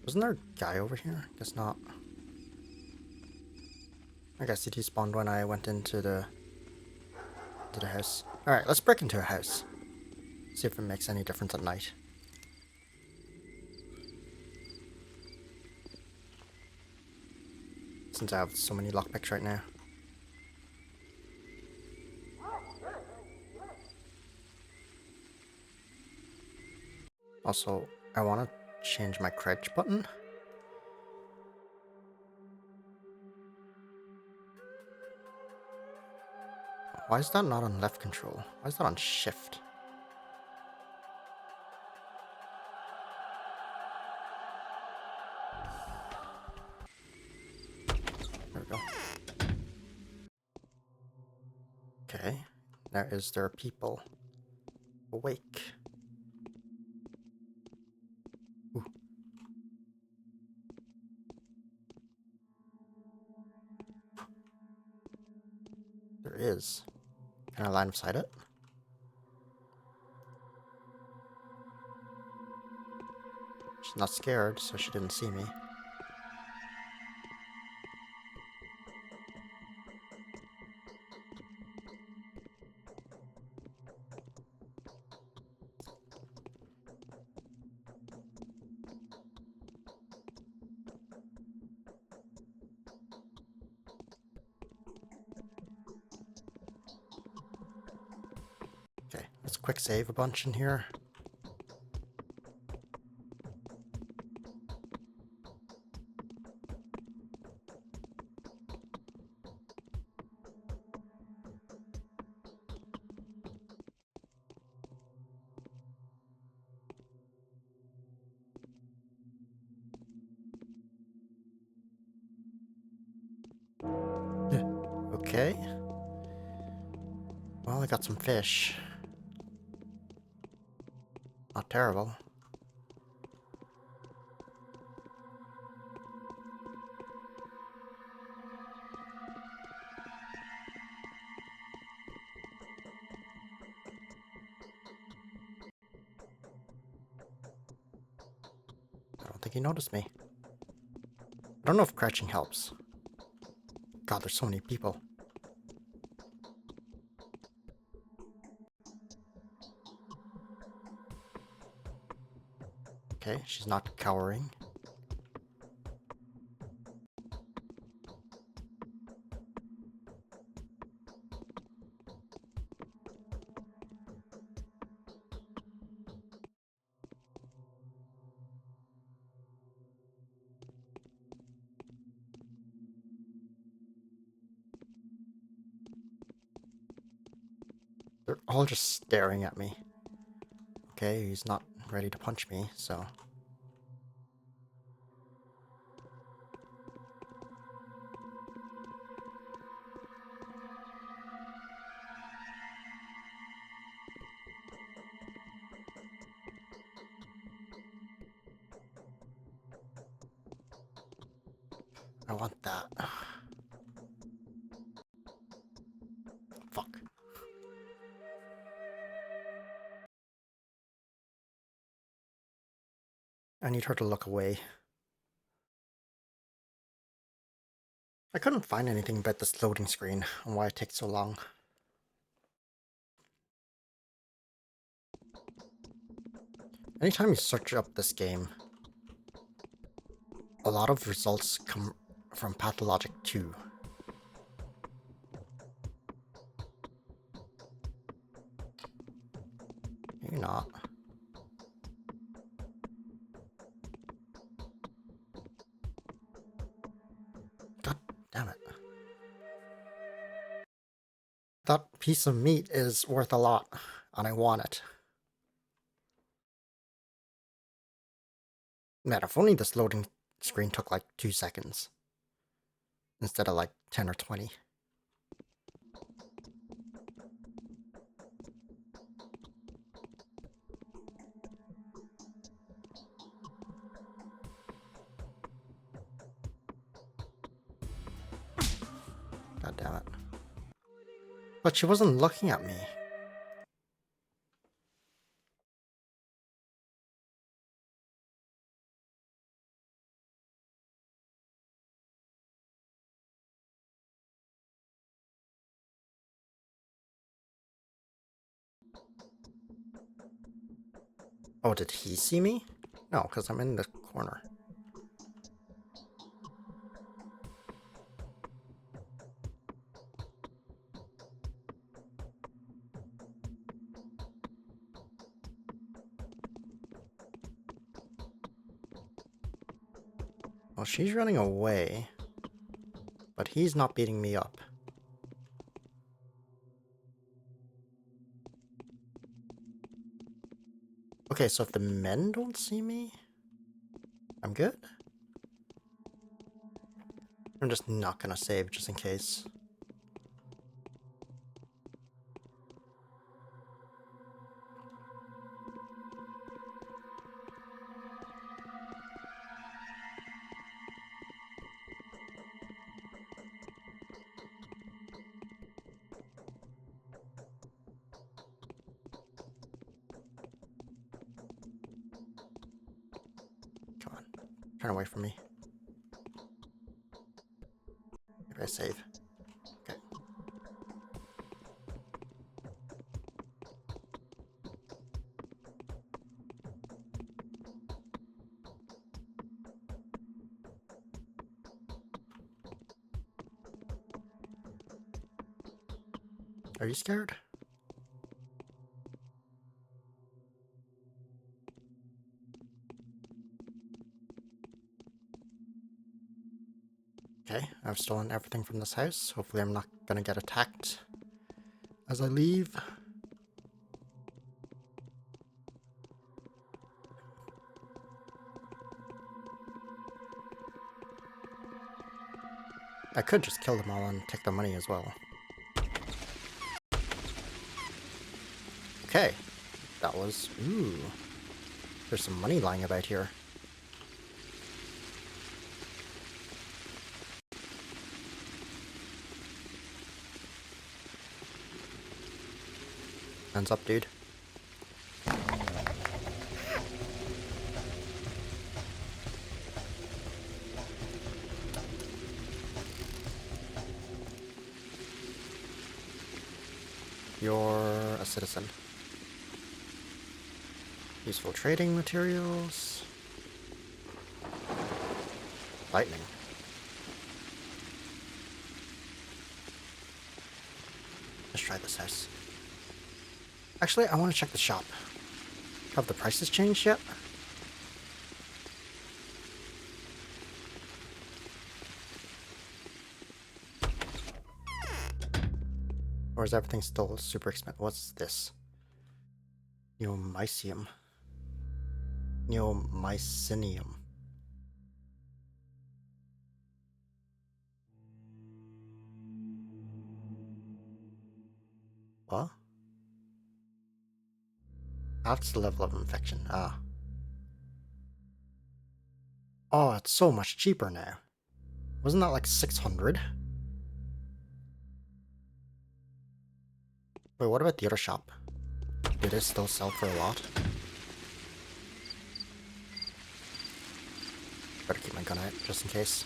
Wasn't there a guy over here? Guess not. I guess he despawned when I went into the house. Alright, let's break into a house. See if it makes any difference at night. Since I have so many lockpicks right now. Also, I want to change my crouch button. Why is that not on left control? Why is that on shift? There we go. Okay. Now, is there people awake? Ooh. There is. Can I line of sight it? She's not scared, so she didn't see me. Okay, let's quick save a bunch in here. Okay. Well, I got some fish. Not terrible. I don't think he noticed me. I don't know if crouching helps. God, there's so many people. Okay, she's not cowering. They're all just staring at me. Okay, he's not ready to punch me, so... I want that. Fuck. I need her to look away. I couldn't find anything about this loading screen and why it takes so long. Anytime you search up this game, a lot of results come from Pathologic 2. Maybe not. God damn it. That piece of meat is worth a lot, and I want it. Man, if only this loading screen took like 2 seconds, instead of like 10 or 20. God damn it. But she wasn't looking at me. Oh, did he see me? No, because I'm in the corner. Well, she's running away, but he's not beating me up. Okay, so if the men don't see me, I'm good? I'm just not gonna save just in case. Come on, turn away from me. Maybe I save. Okay. Are you scared? Okay, I've stolen everything from this house. Hopefully I'm not gonna get attacked as I leave. I could just kill them all and take the money as well. Okay, that was... Ooh. There's some money lying about here. Hands up, dude. You're a citizen. Useful trading materials. Lightning. Let's try this house. Actually, I want to check the shop. Have the prices changed yet? Or is everything still super expensive? What's this? Neomycenium. Neomycenium. What? That's the level of infection. Ah. Oh, it's so much cheaper now. Wasn't that like 600? Wait, what about the other shop? Do they still sell for a lot? Better keep my gun out, just in case.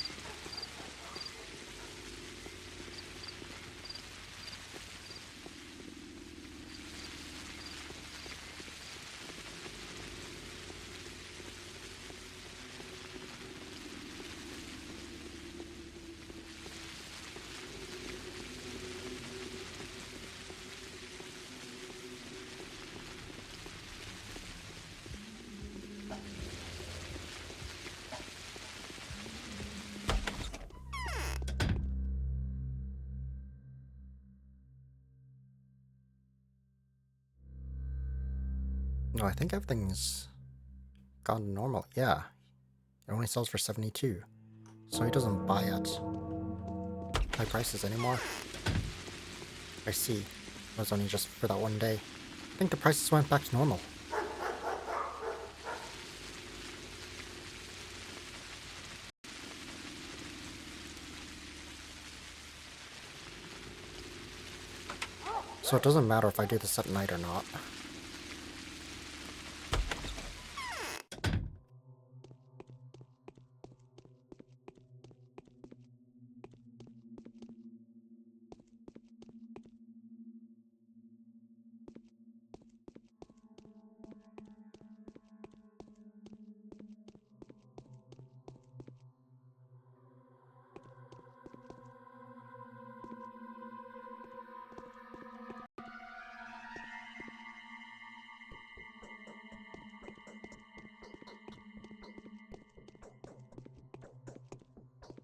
No, I think everything's gone normal. Yeah. It only sells for 72. So he doesn't buy at high prices anymore. I see. It was only just for that one day. I think the prices went back to normal. So it doesn't matter if I do this at night or not.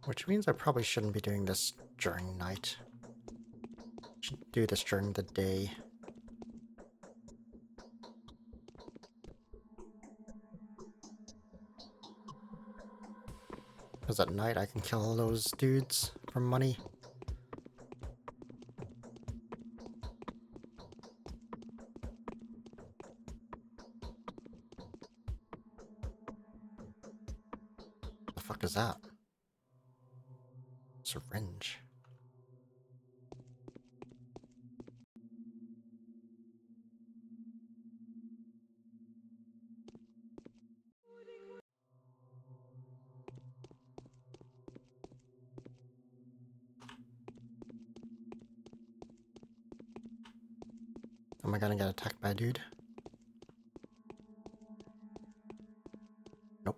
Which means I probably shouldn't be doing this during night. Should do this during the day. Because at night I can kill all those dudes for money. The fuck is that? Syringe. Am I gonna get attacked by a dude? Nope.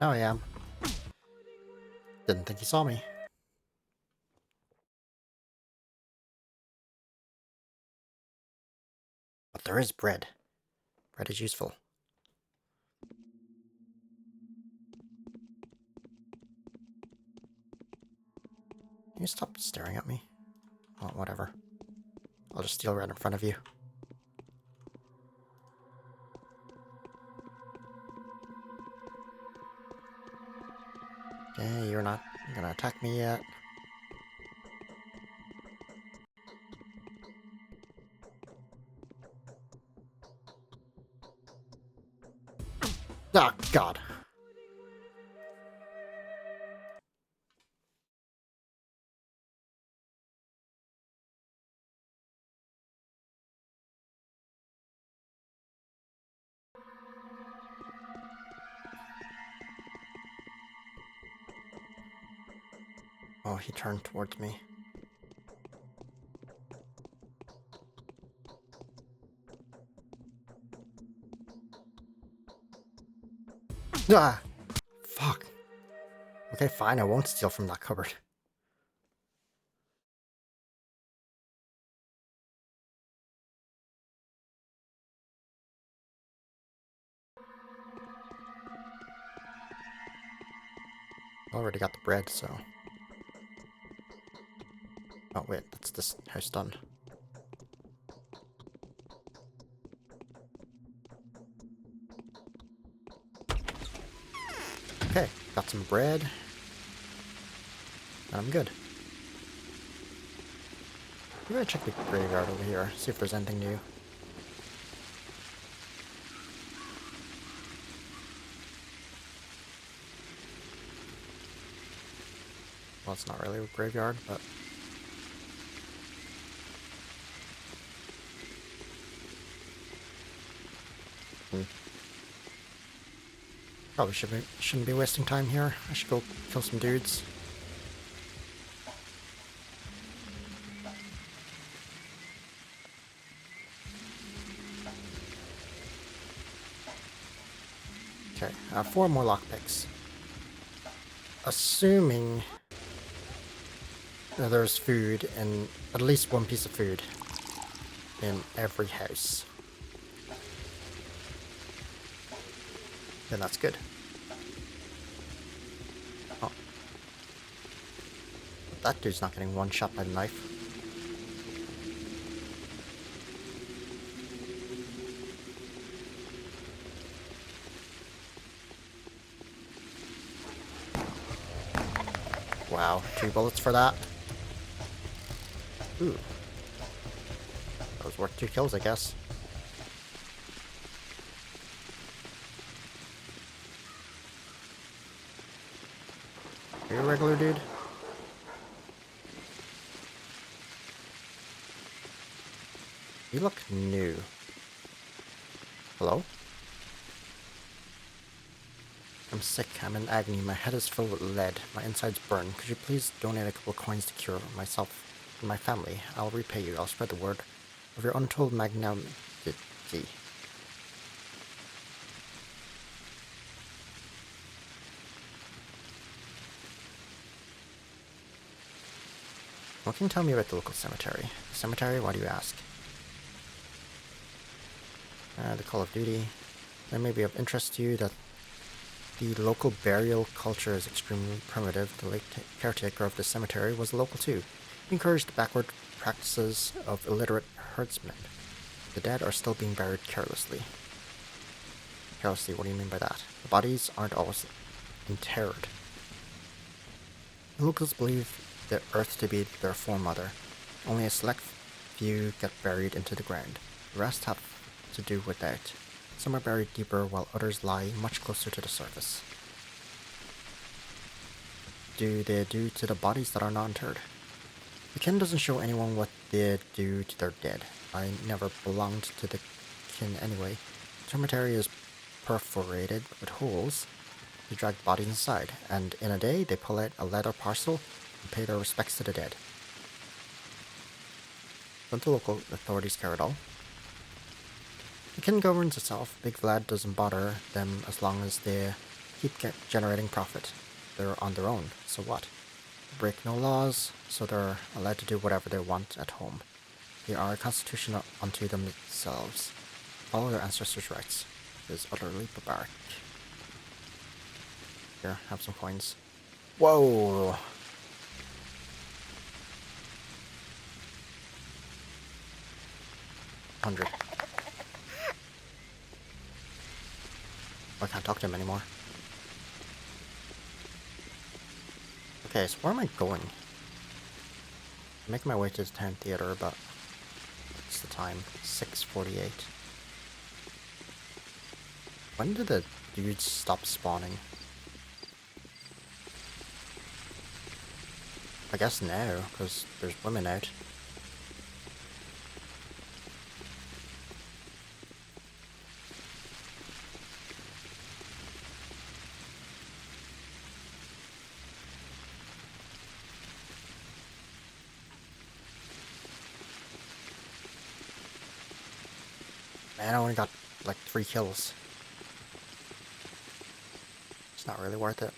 Now I am. Didn't think he saw me. But there is bread. Bread is useful. Can you stop staring at me? Well, whatever. I'll just steal right in front of you. Okay, you're not gonna attack me yet. Ah, God. Oh, he turned towards me. Ah! Fuck. Okay, fine, I won't steal from that cupboard. Already got the bread, so... Oh wait, that's this house done. Okay, got some bread. And I'm good. I'm gonna check the graveyard over here, see if there's anything new. Well, it's not really a graveyard, but... Probably shouldn't be wasting time here. I should go kill some dudes. Okay, 4 more lockpicks. Assuming that there's food, and at least one piece of food in every house. Then that's good. Oh. That dude's not getting one shot by the knife. Wow, 2 bullets for that. Ooh. That was worth 2 kills, I guess. Are you a regular dude? You look new. Hello? I'm sick, I'm in agony, my head is filled with lead, my insides burn. Could you please donate a couple coins to cure myself and my family? I'll repay you, I'll spread the word of your untold magnanimity. What can you tell me about the local cemetery? The cemetery? Why do you ask? The Call of Duty. That may be of interest to you that The local burial culture is extremely primitive. The late caretaker of the cemetery was local too. He encouraged the backward practices of illiterate herdsmen. The dead are still being buried carelessly. Carelessly, what do you mean by that? The bodies aren't always interred. The locals believe the earth to be their foremother. Only a select few get buried into the ground. The rest have to do without. Some are buried deeper while others lie much closer to the surface. Do they do to the bodies that are not interred? The kin doesn't show anyone what they do to their dead. I never belonged to the kin anyway. The cemetery is perforated with holes. They drag the bodies inside, and in a day they pull out a leather parcel and pay their respects to the dead. Don't the local authorities care at all? The kin governs itself. Big Vlad doesn't bother them as long as they keep generating profit. They're on their own, so what? They break no laws, so they're allowed to do whatever they want at home. They are a constitution unto themselves. Follow their ancestors' rights. It is utterly barbaric. Here, have some coins. Whoa! $100. I can't talk to him anymore. Okay, so where am I going? I'm making my way to the town theater, but what's the time? 6:48. When did the dudes stop spawning? I guess now, because there's women out. Man, I only got like 3 kills. It's not really worth it.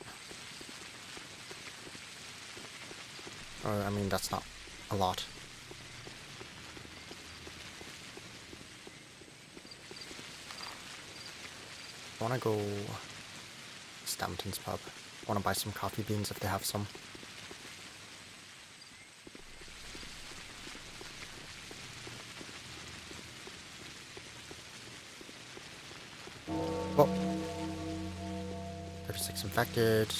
Or, I mean, that's not a lot. I wanna go Stampton's pub. I wanna buy some coffee beans if they have some. Whoa. 36 infected.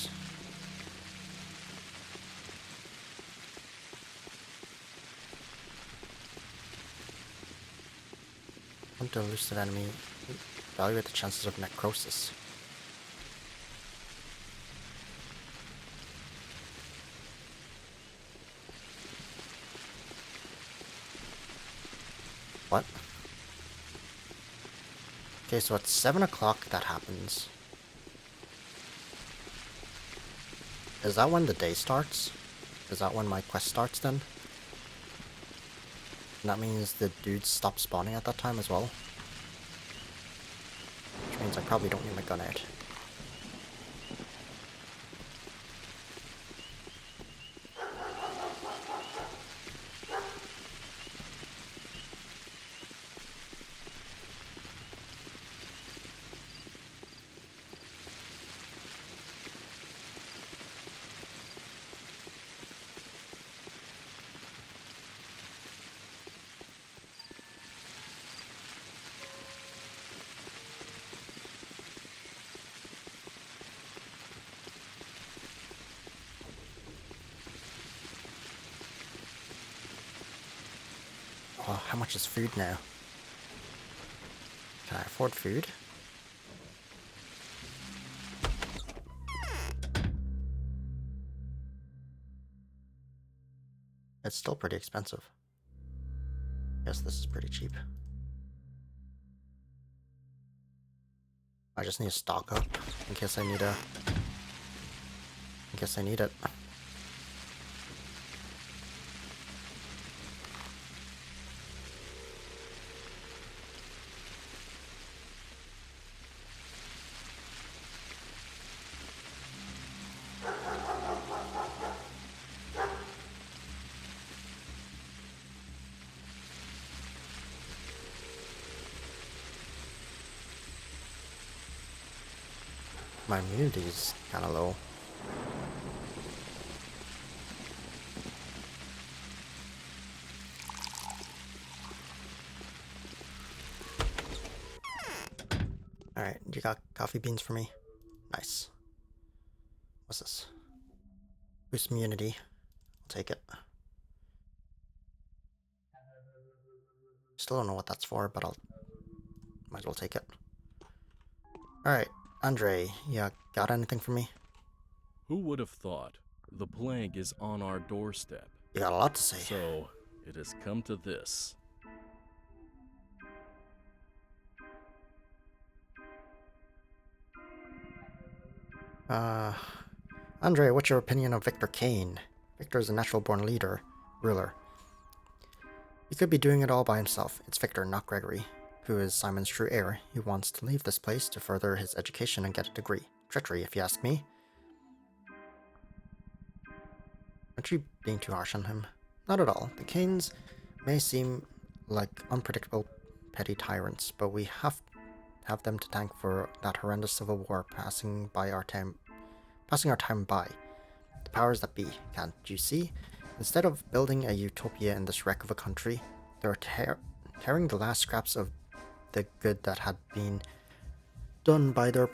Want to elusive enemy. Evaluate the chances of necrosis. What? Okay, so at 7 o'clock that happens. Is that when the day starts? Is that when my quest starts then? And that means the dudes stop spawning at that time as well. Which means I probably don't need my gun out. Oh, how much is food now? Can I afford food? It's still pretty expensive. Guess this is pretty cheap. I just need to stock up in case I need a... in case I need it. My immunity is kind of low. Alright, you got coffee beans for me? Nice. What's this? Boost immunity. I'll take it. Still don't know what that's for, but I'll might as well take it. Alright, Andre, you got anything for me? Who would have thought? The plague is on our doorstep. You got a lot to say. So, it has come to this. Andre, what's your opinion of Victor Kane? Victor is a natural-born ruler. He could be doing it all by himself. It's Victor, not Gregory, who is Simon's true heir. He wants to leave this place to further his education and get a degree. Treachery, if you ask me. Aren't you being too harsh on him? Not at all. The Kanes may seem like unpredictable, petty tyrants, but we have them to thank for that horrendous civil war passing our time by. The powers that be, can't you see? Instead of building a utopia in this wreck of a country, they're tearing the last scraps of the good that had been done by their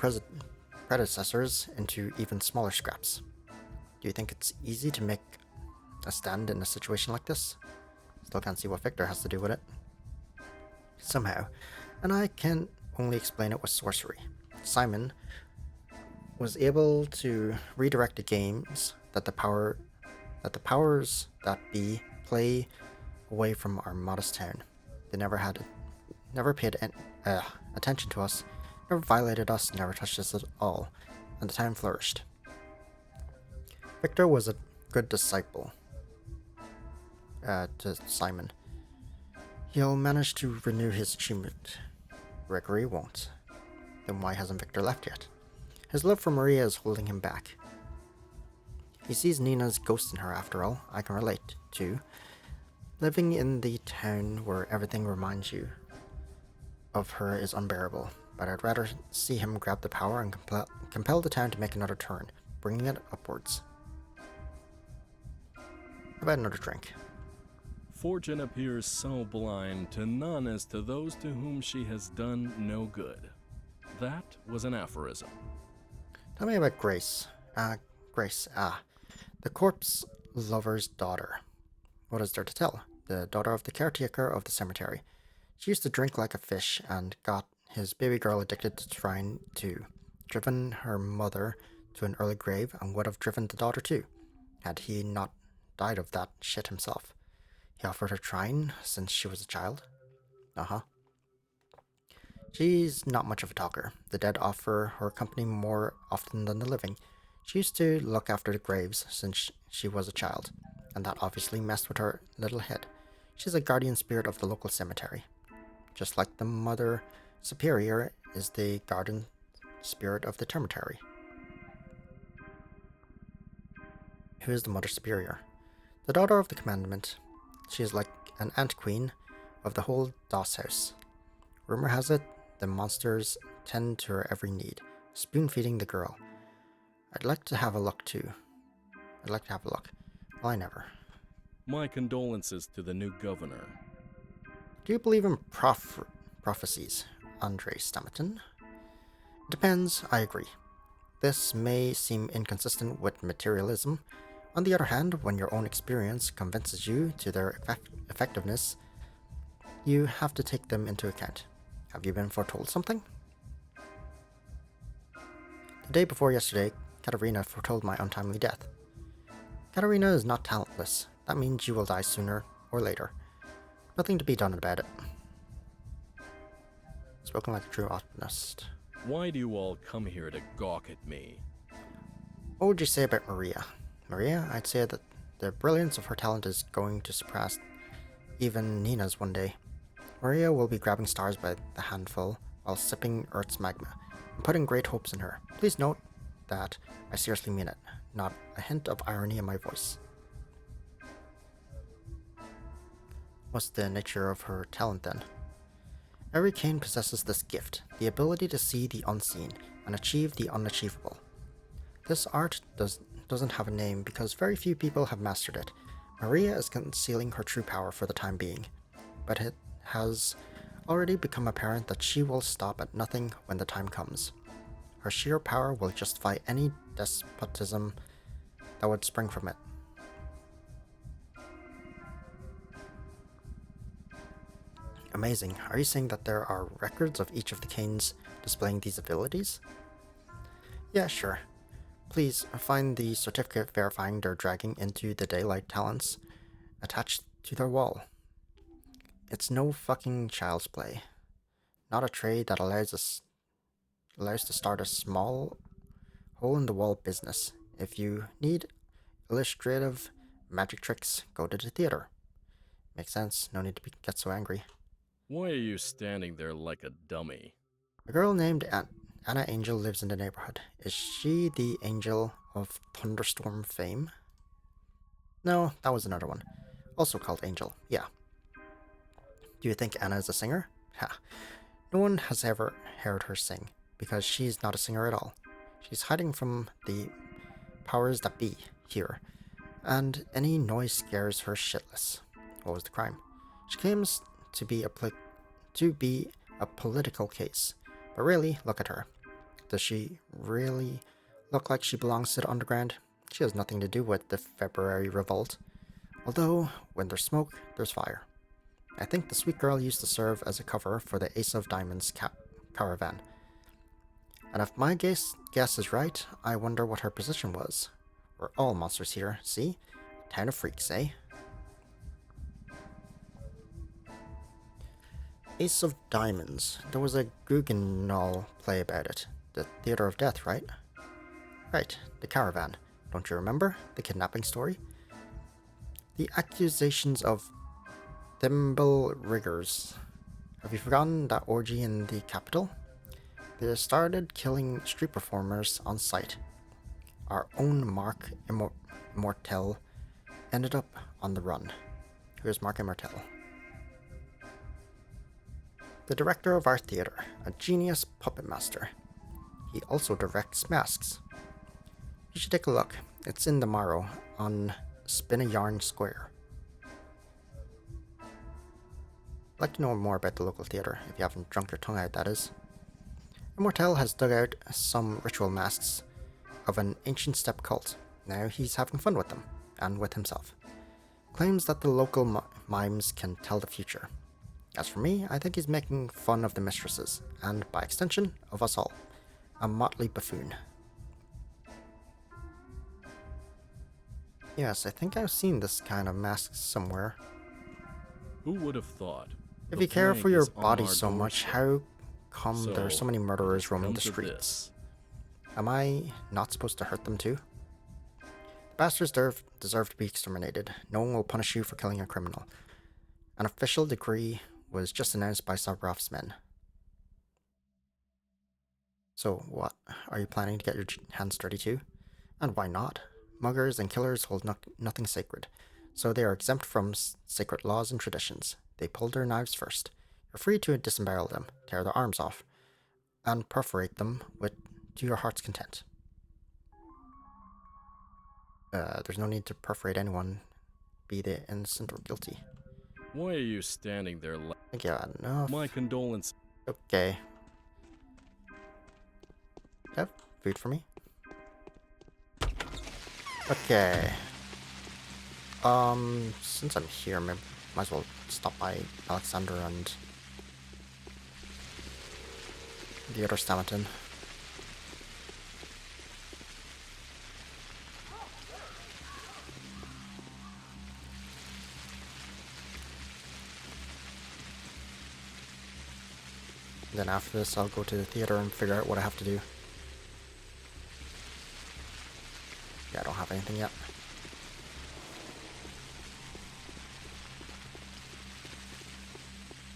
predecessors into even smaller scraps. Do you think it's easy to make a stand in a situation like this? Still can't see what Victor has to do with it. Somehow, and I can only explain it with sorcery. Simon was able to redirect the games that the powers that be play away from our modest town. They never paid attention to us, never violated us, never touched us at all, and the town flourished. Victor was a good disciple to Simon. He'll manage to renew his achievement. Gregory won't. Then why hasn't Victor left yet? His love for Maria is holding him back. He sees Nina's ghost in her, after all. I can relate, too. Living in the town where everything reminds you of her is unbearable, but I'd rather see him grab the power and compel the town to make another turn, bringing it upwards. How about another drink? Fortune appears so blind to none as to those to whom she has done no good. That was an aphorism. Tell me about Grace. The corpse lover's daughter. What is there to tell? The daughter of the caretaker of the cemetery. She used to drink like a fish and got his baby girl addicted to trying to. Driven her mother to an early grave and would have driven the daughter too, had he not died of that shit himself. He offered her trine since she was a child. Uh-huh. She's not much of a talker. The dead offer her company more often than the living. She used to look after the graves since she was a child, and that obviously messed with her little head. She's a guardian spirit of the local cemetery. Just like the Mother Superior is the guardian spirit of the cemetery. Who is the Mother Superior? The daughter of the commandment. She is like an ant queen of the whole Doss house. Rumor has it, the monsters tend to her every need, spoon-feeding the girl. I'd like to have a look, too. Well, I never. My condolences to the new governor. Do you believe in prophecies, Andre Stamerton? Depends, I agree. This may seem inconsistent with materialism. On the other hand, when your own experience convinces you to their effectiveness, you have to take them into account. Have you been foretold something? The day before yesterday, Katerina foretold my untimely death. Katerina is not talentless. That means you will die sooner or later. Nothing to be done about it. Spoken like a true optimist. Why do you all come here to gawk at me? What would you say about Maria? Maria, I'd say that the brilliance of her talent is going to surpass even Nina's one day. Maria will be grabbing stars by the handful while sipping Earth's magma. I'm putting great hopes in her. Please note that I seriously mean it, not a hint of irony in my voice. What's the nature of her talent then? Every cane possesses this gift, the ability to see the unseen and achieve the unachievable. This art doesn't have a name because very few people have mastered it. Maria is concealing her true power for the time being, but it has already become apparent that she will stop at nothing when the time comes. Her sheer power will justify any despotism that would spring from it. Amazing. Are you saying that there are records of each of the canes displaying these abilities? Yeah, sure. Please find the certificate verifying their dragging into the daylight talents attached to their wall. It's no fucking child's play. Not a trade that allows to start a small hole-in-the-wall business. If you need illustrative magic tricks, go to the theater. Makes sense, no need to get so angry. Why are you standing there like a dummy? A girl named Anna Angel lives in the neighborhood. Is she the Angel of Thunderstorm fame? No, that was another one. Also called Angel, yeah. Do you think Anna is a singer? Ha. No one has ever heard her sing, because she's not a singer at all. She's hiding from the powers that be here, and any noise scares her shitless. What was the crime? She claims to be a political case, but really, look at her. Does she really look like she belongs to the underground? She has nothing to do with the February revolt. Although, when there's smoke, there's fire. I think the sweet girl used to serve as a cover for the Ace of Diamonds caravan. And if my guess is right, I wonder what her position was. We're all monsters here, see? Town of freaks, eh? Ace of Diamonds. There was a Guggenheim play about it. The Theater of Death, right? Right, the caravan. Don't you remember? The kidnapping story? The accusations of thimble riggers. Have you forgotten that orgy in the capital? They started killing street performers on sight. Our own Mark Immortel ended up on the run. Who's Mark Immortel? The director of our theater, a genius puppet master. He also directs masks. You should take a look. It's in the Morrow on Spin a Yarn Square. I'd like to know more about the local theater, if you haven't drunk your tongue out, that is. Immortel has dug out some ritual masks of an ancient step cult. Now he's having fun with them, and with himself. Claims that the local mimes can tell the future. As for me, I think he's making fun of the mistresses, and by extension, of us all. A motley buffoon. Yes, I think I've seen this kind of mask somewhere. Who would have thought? If you care for your body so much, how come there are so many murderers roaming the streets? Am I not supposed to hurt them too? The bastards deserve to be exterminated. No one will punish you for killing a criminal. An official decree was just announced by Sabrov's men. So what? Are you planning to get your hands dirty too? And why not? Muggers and killers hold nothing sacred, so they are exempt from sacred laws and traditions. They pull their knives first. You're free to disembowel them, tear their arms off, and perforate them to your heart's content. There's no need to perforate anyone, be they innocent or guilty. Why are you standing there like... Yeah, no. My condolences. Okay. Have food for me? Okay. Since I'm here, might as well stop by Alexander and the other Stamanton. Then after this, I'll go to the theater and figure out what I have to do. Yeah, I don't have anything yet.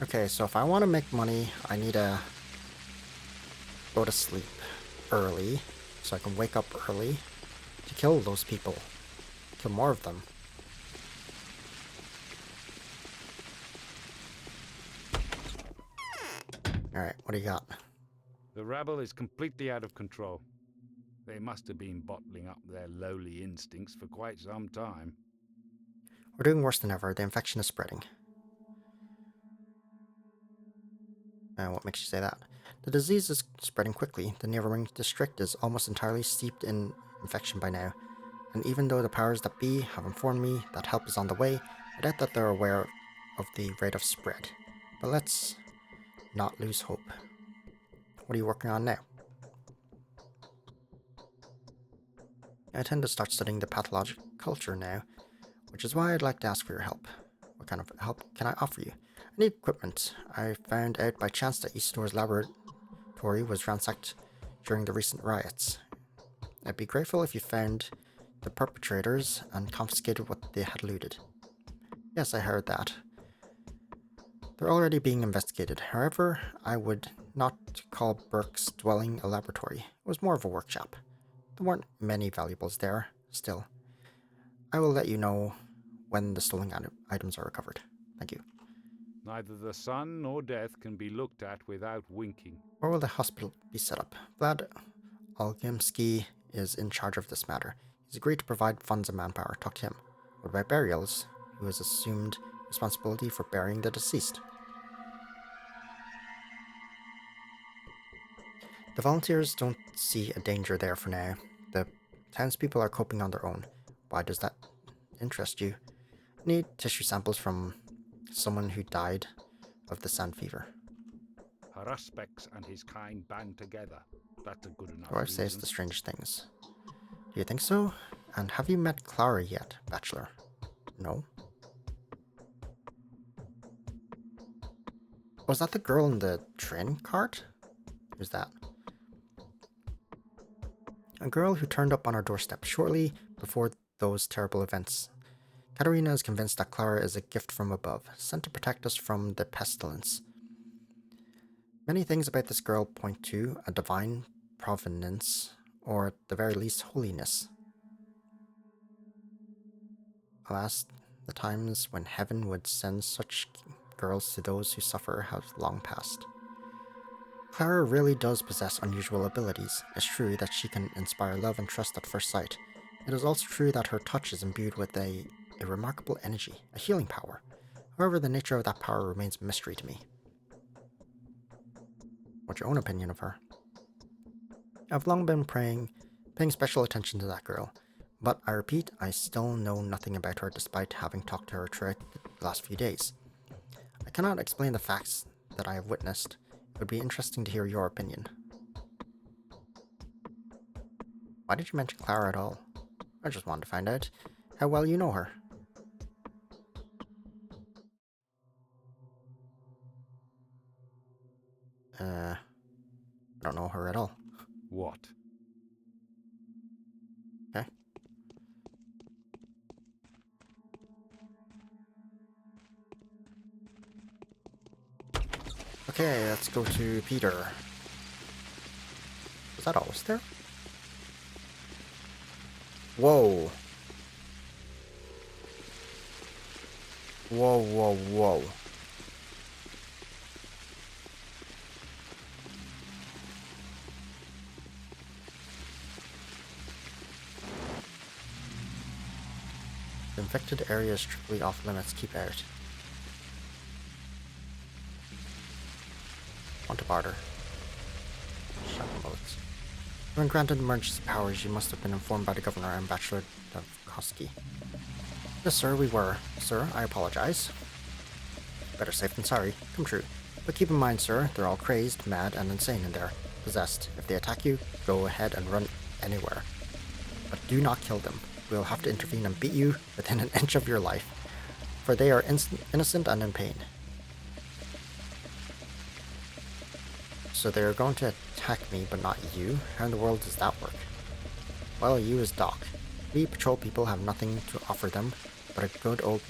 Okay, so if I want to make money, I need to go to sleep early, so I can wake up early to kill those people. Kill more of them. Alright, what do you got? The rabble is completely out of control. They must have been bottling up their lowly instincts for quite some time. We're doing worse than ever. The infection is spreading. What makes you say that? The disease is spreading quickly. The neighboring district is almost entirely steeped in infection by now. And even though the powers that be have informed me that help is on the way, I doubt that they're aware of the rate of spread. But let's not lose hope. What are you working on now? I intend to start studying the pathologic culture now, which is why I'd like to ask for your help. What kind of help can I offer you? I need equipment. I found out by chance that Isidor's laboratory was ransacked during the recent riots. I'd be grateful if you found the perpetrators and confiscated what they had looted. Yes, I heard that. They're already being investigated. However, I would not call Burke's dwelling a laboratory. It was more of a workshop. There weren't many valuables there, still. I will let you know when the stolen items are recovered. Thank you. Neither the sun nor death can be looked at without winking. Where will the hospital be set up? Vlad Olgimsky is in charge of this matter. He's agreed to provide funds and manpower. Talk to him. What about burials? Who has assumed responsibility for burying the deceased? The volunteers don't see a danger there for now. The townspeople are coping on their own. Why does that interest you? I need tissue samples from someone who died of the sand fever. Haruspex and his kind band together. That's a good enough Your wife says reason. the strangest things. Do you think so? And have you met Clara yet, Bachelor? No. Was that the girl in the train cart? Who's that? A girl who turned up on our doorstep shortly before those terrible events. Katerina is convinced that Clara is a gift from above, sent to protect us from the pestilence. Many things about this girl point to a divine provenance, or at the very least holiness. Alas, the times when heaven would send such girls to those who suffer have long passed. Clara really does possess unusual abilities. It's true that she can inspire love and trust at first sight. It is also true that her touch is imbued with a remarkable energy, a healing power. However, the nature of that power remains a mystery to me. What's your own opinion of her? I've long been paying special attention to that girl, but I repeat, I still know nothing about her despite having talked to her throughout the last few days. I cannot explain the facts that I have witnessed. It would be interesting to hear your opinion. Why did you mention Clara at all? I just wanted to find out how well you know her. I don't know her at all. What? Okay. Okay, let's go to Peter. Was that always there? Whoa. Whoa, whoa, whoa. The infected area is strictly off limits. Keep out. Want to barter. Shotgun bullets. When granted emergency powers, you must have been informed by the Governor and Bachelor Davkowski. Yes, sir, we were. Sir, I apologize. Better safe than sorry. Come true. But keep in mind, sir, they're all crazed, mad, and insane in there. Possessed. If they attack you, go ahead and run anywhere. But do not kill them. We'll have to intervene and beat you within an inch of your life. For they are innocent and in pain. So they are going to attack me, but not you? How in the world does that work? Well, you is Doc. We patrol people have nothing to offer them but a good old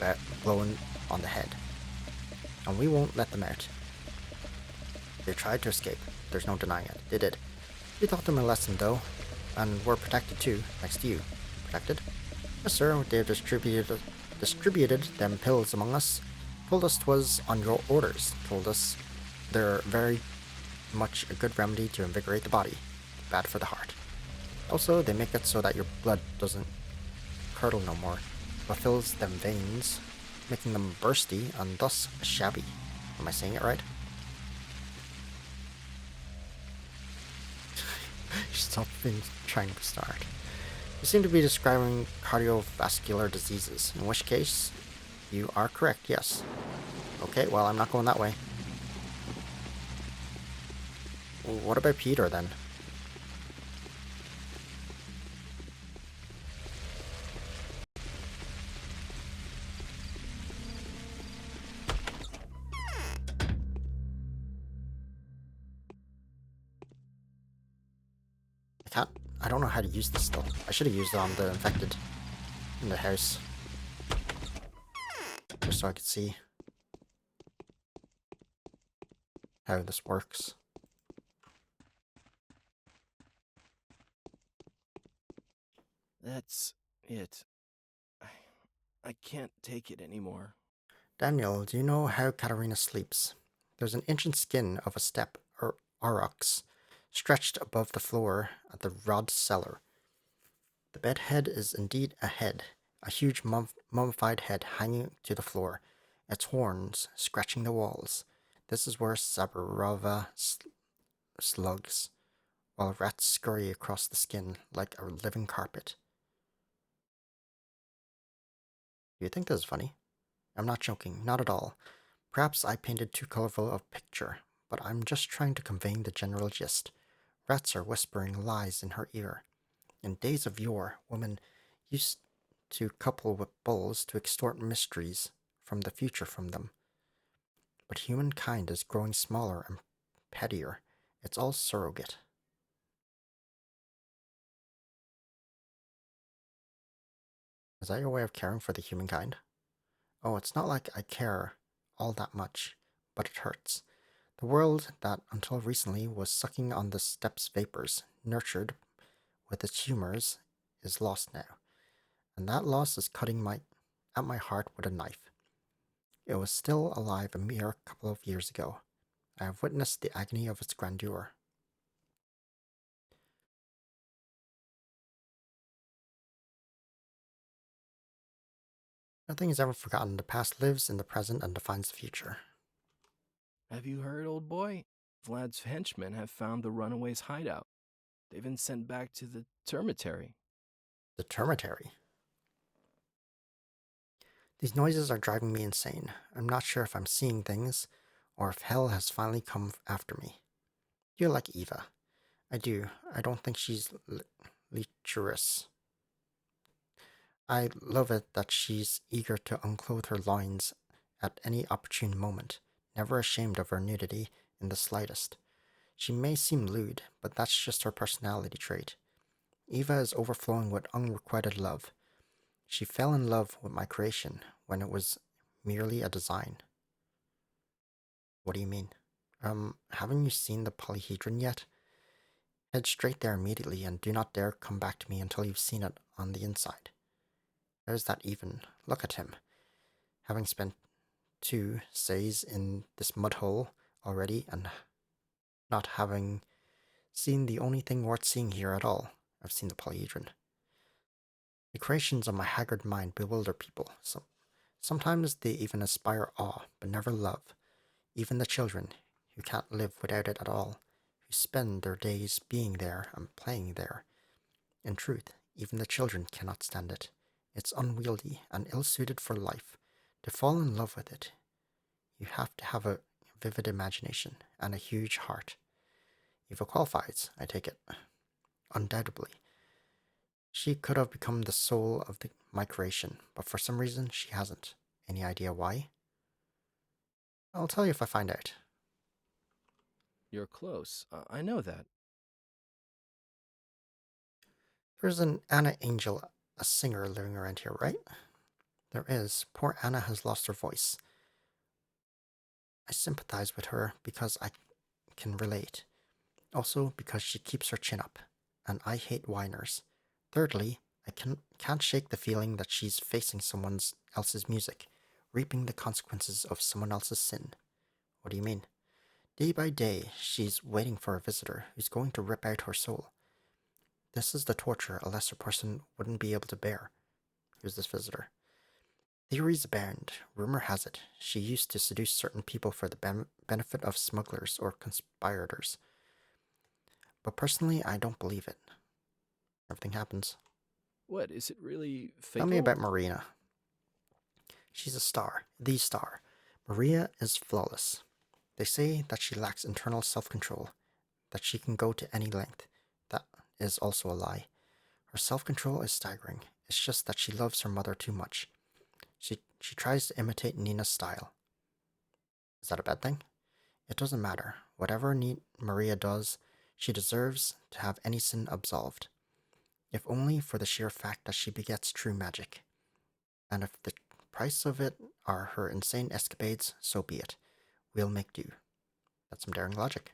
blowing on the head. And we won't let them out. They tried to escape. There's no denying it. They did. We taught them a lesson, though. And we're protected, too, next to you. Protected? Yes, sir. They distributed them pills among us. Told us 'twas on your orders. Told us they're very much a good remedy to invigorate the body, bad for the heart. Also, they make it so that your blood doesn't curdle no more, but fills them veins, making them bursty and thus shabby. Am I saying it right? Stop trying to be smart. You seem to be describing cardiovascular diseases, in which case, you are correct, yes. Okay, well, I'm not going that way. What about Peter, then? I don't know how to use this still. I should have used it on the infected in the house. Just so I could see how this works. That's it. I, I can't take it anymore. Daniel, do you know how Katarina sleeps? There's an ancient skin of a steppe, or aurochs, stretched above the floor at the rod cellar. The bed head is indeed a head, a huge mummified head hanging to the floor, its horns scratching the walls. This is where Sabarova slugs, while rats scurry across the skin like a living carpet. Do you think this is funny? I'm not joking, not at all. Perhaps I painted too colorful a picture, but I'm just trying to convey the general gist. Rats are whispering lies in her ear. In days of yore, women used to couple with bulls to extort mysteries from the future from them. But humankind is growing smaller and pettier. It's all surrogate. Is that your way of caring for the humankind? Oh, it's not like I care all that much, but it hurts. The world that until recently was sucking on the steppe's vapors, nurtured with its humors, is lost now. And that loss is cutting at my heart with a knife. It was still alive a mere couple of years ago. I have witnessed the agony of its grandeur. Nothing is ever forgotten. The past lives in the present and defines the future. Have you heard, old boy? Vlad's henchmen have found the runaways' hideout. They've been sent back to the termitary. The termitary. These noises are driving me insane. I'm not sure if I'm seeing things, or if hell has finally come after me. You like Eva. I do. I don't think she's lecherous. I love it that she's eager to unclothe her loins at any opportune moment, never ashamed of her nudity in the slightest. She may seem lewd, but that's just her personality trait. Eva is overflowing with unrequited love. She fell in love with my creation when it was merely a design. What do you mean? Haven't you seen the polyhedron yet? Head straight there immediately and do not dare come back to me until you've seen it on the inside. There's that even. Look at him. Having spent 2 says in this mud hole already and not having seen the only thing worth seeing here at all. I've seen the polyhedron. The creations of my haggard mind bewilder people. Sometimes they even aspire awe, but never love. Even the children, who can't live without it at all, who spend their days being there and playing there. In truth, even the children cannot stand it. It's unwieldy and ill-suited for life. To fall in love with it, you have to have a vivid imagination and a huge heart. Eva qualifies, I take it. Undoubtedly. She could have become the soul of my creation, but for some reason she hasn't. Any idea why? I'll tell you if I find out. You're close. I know that. There's an Anna Angel, a singer living around here, right? There is. Poor Anna has lost her voice. I sympathize with her because I can relate. Also because she keeps her chin up, and I hate whiners. Thirdly, I can't shake the feeling that she's facing someone else's music, reaping the consequences of someone else's sin. What do you mean? Day by day, she's waiting for a visitor who's going to rip out her soul. This is the torture a lesser person wouldn't be able to bear. Who's this visitor? Theories abound. Rumor has it she used to seduce certain people for the benefit of smugglers or conspirators. But personally, I don't believe it. Everything happens. What, is it really Tell me fatal? about Marina. She's a star, the star. Maria is flawless. They say that she lacks internal self-control, that she can go to any length. That is also a lie. Her self-control is staggering. It's just that she loves her mother too much. She tries to imitate Nina's style. Is that a bad thing? It doesn't matter. Whatever Maria does, she deserves to have any sin absolved, if only for the sheer fact that she begets true magic. And if the price of it are her insane escapades, so be it. We'll make do. That's some daring logic.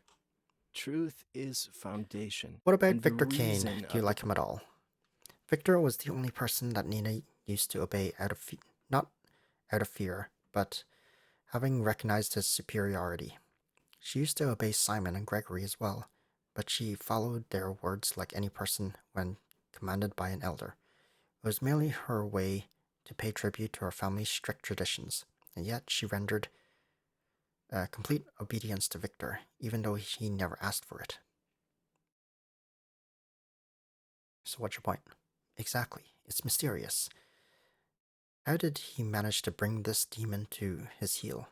Truth is foundation. What about And the Victor Kane? reason Do you like him at all? Victor was the only person that Nina used to obey not out of fear, but having recognized his superiority. She used to obey Simon and Gregory as well, but she followed their words like any person when commanded by an elder. It was merely her way to pay tribute to her family's strict traditions, and yet she rendered complete obedience to Victor, even though he never asked for it. So what's your point? Exactly. It's mysterious. How did he manage to bring this demon to his heel?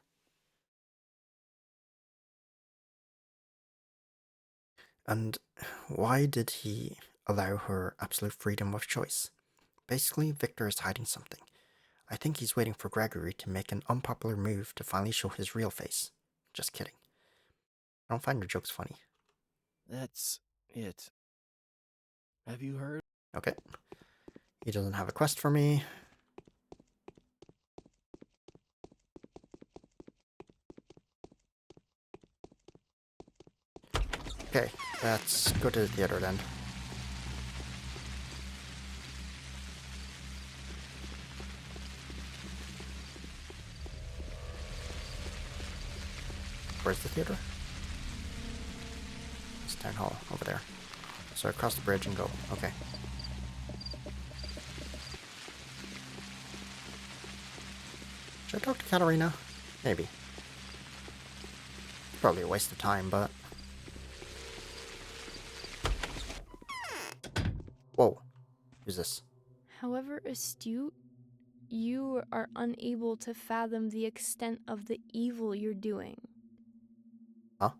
And why did he allow her absolute freedom of choice? Basically, Victor is hiding something. I think he's waiting for Gregory to make an unpopular move to finally show his real face. Just kidding. I don't find your jokes funny. That's it. Have you heard? Okay. He doesn't have a quest for me. Okay, let's go to the theater then. Where's the theater? It's town hall over there. So across the bridge and go. Okay. Should I talk to Katarina? Maybe. Probably a waste of time, but... Whoa. Who's this? However astute, you are unable to fathom the extent of the evil you're doing. Huh?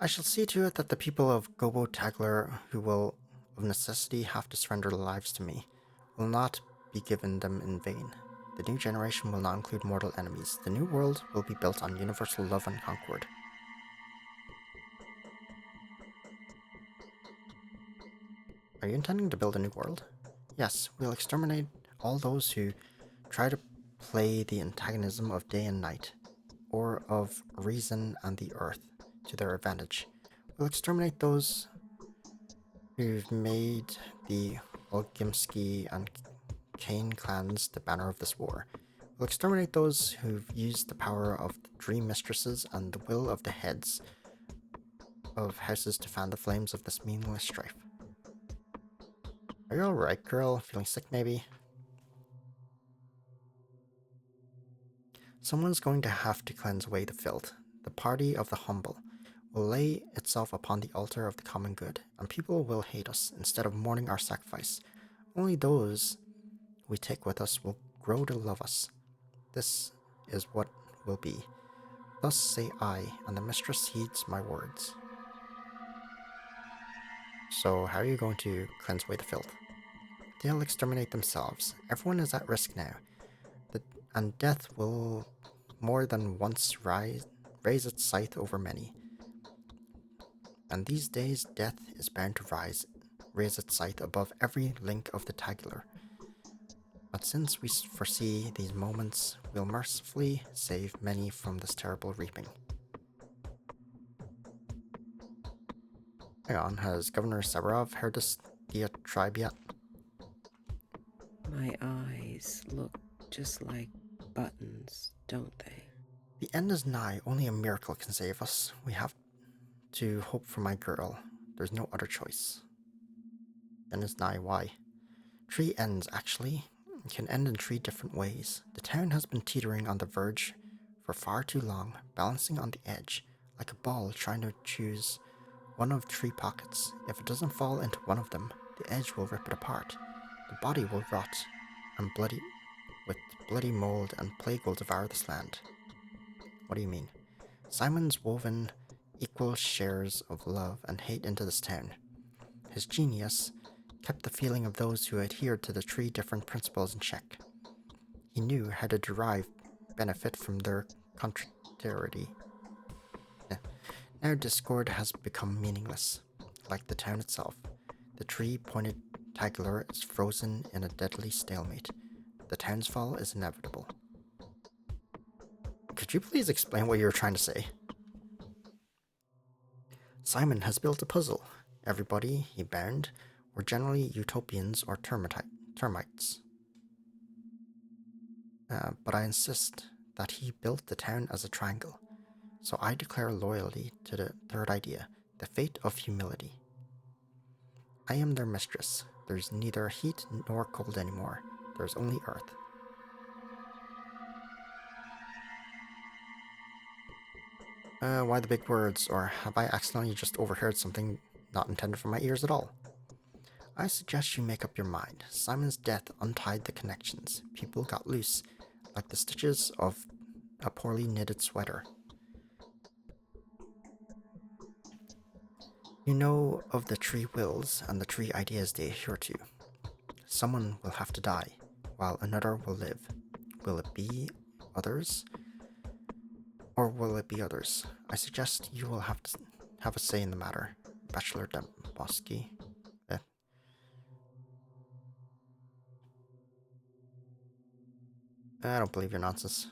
I shall see to it that the people of Gobo Tagler, who will of necessity have to surrender their lives to me, will not be given them in vain. The new generation will not include mortal enemies. The new world will be built on universal love and concord. Are you intending to build a new world? Yes, we'll exterminate all those who try to play the antagonism of day and night, or of reason and the earth, to their advantage. We'll exterminate those who've made the Olgimsky and Kane clans the banner of this war. We'll exterminate those who've used the power of the dream mistresses and the will of the heads of houses to fan the flames of this meaningless strife. Are you alright, girl? Feeling sick, maybe? Someone's going to have to cleanse away the filth. The party of the humble will lay itself upon the altar of the common good, and people will hate us instead of mourning our sacrifice. Only those we take with us will grow to love us. This is what will be. Thus say I, and the mistress heeds my words. So how are you going to cleanse away the filth? They'll exterminate themselves. Everyone is at risk now. And death will more than once raise its scythe over many. And these days death is bound to raise its scythe above every link of the tagular. But since we foresee these moments, we'll mercifully save many from this terrible reaping. Hang on, has Governor Severov heard this diatribe yet? My eyes look just like buttons, don't they? The end is nigh. Only a miracle can save us. We have to hope for my girl. There's no other choice. End is nigh. Why? 3 ends, actually. It can end in 3 different ways. The town has been teetering on the verge for far too long, balancing on the edge, like a ball trying to choose one of 3 pockets. If it doesn't fall into one of them, the edge will rip it apart. The body will rot, and with bloody mold and plague will devour this land. What do you mean? Simon's woven equal shares of love and hate into this town. His genius kept the feeling of those who adhered to the 3 different principles in check. He knew how to derive benefit from their contrariety. Now discord has become meaningless, like the town itself. The 3-pointed tagular is frozen in a deadly stalemate. The town's fall is inevitable. Could you please explain what you were trying to say? Simon has built a puzzle. Everybody he bound were generally utopians or termites. But I insist that he built the town as a triangle. So I declare loyalty to the 3rd idea, the fate of humility. I am their mistress. There's neither heat nor cold anymore. There's only earth. Why the big words? Or have I accidentally just overheard something not intended for my ears at all? I suggest you make up your mind. Simon's death untied the connections. People got loose, like the stitches of a poorly knitted sweater. You know of the 3 wills and the 3 ideas they adhere to. Someone will have to die, while another will live. Will it be others? Or will it be others? I suggest you will have to have a say in the matter. Bachelor Demboski. I don't believe your nonsense.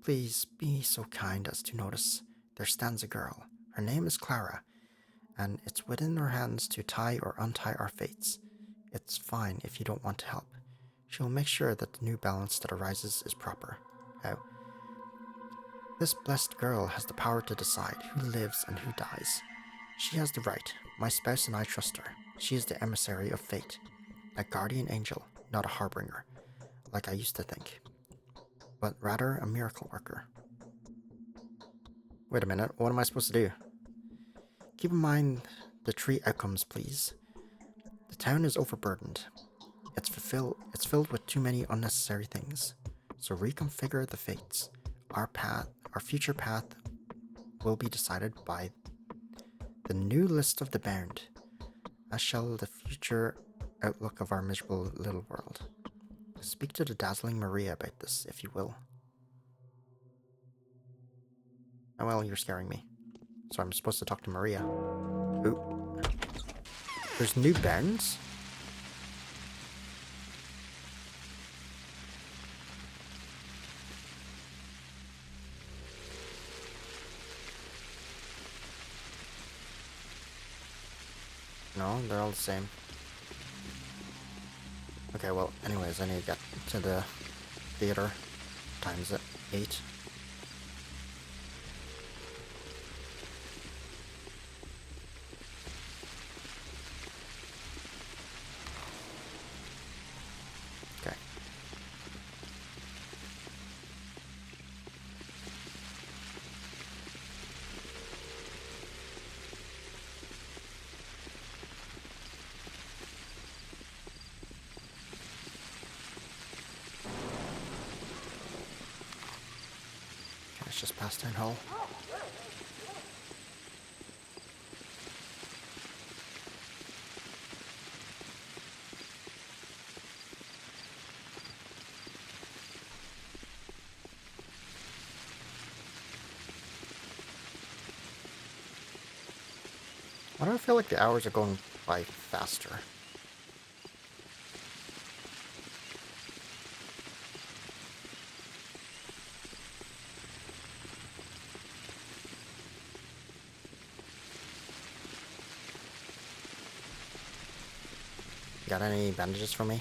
Please be so kind as to notice. There stands a girl. Her name is Clara, and it's within her hands to tie or untie our fates. It's fine if you don't want to help. She will make sure that the new balance that arises is proper. How? This blessed girl has the power to decide who lives and who dies. She has the right. My spouse and I trust her. She is the emissary of fate. A guardian angel, not a harbinger, like I used to think, but rather a miracle worker. Wait a minute, what am I supposed to do? Keep in mind the 3 outcomes, please. The town is overburdened. It's filled with too many unnecessary things. So reconfigure the fates. Our future path will be decided by the new list of the bound, as shall the future outlook of our miserable little world. Speak to the dazzling Maria about this, if you will. Oh well, you're scaring me. So I'm supposed to talk to Maria. Ooh. There's new bounds? No, they're all the same. Okay, well, anyways, I need to get to the theater. Time's it? 8. Okay. It's just past Town Hall. Why do I feel like the hours are going by faster? Got any bandages for me?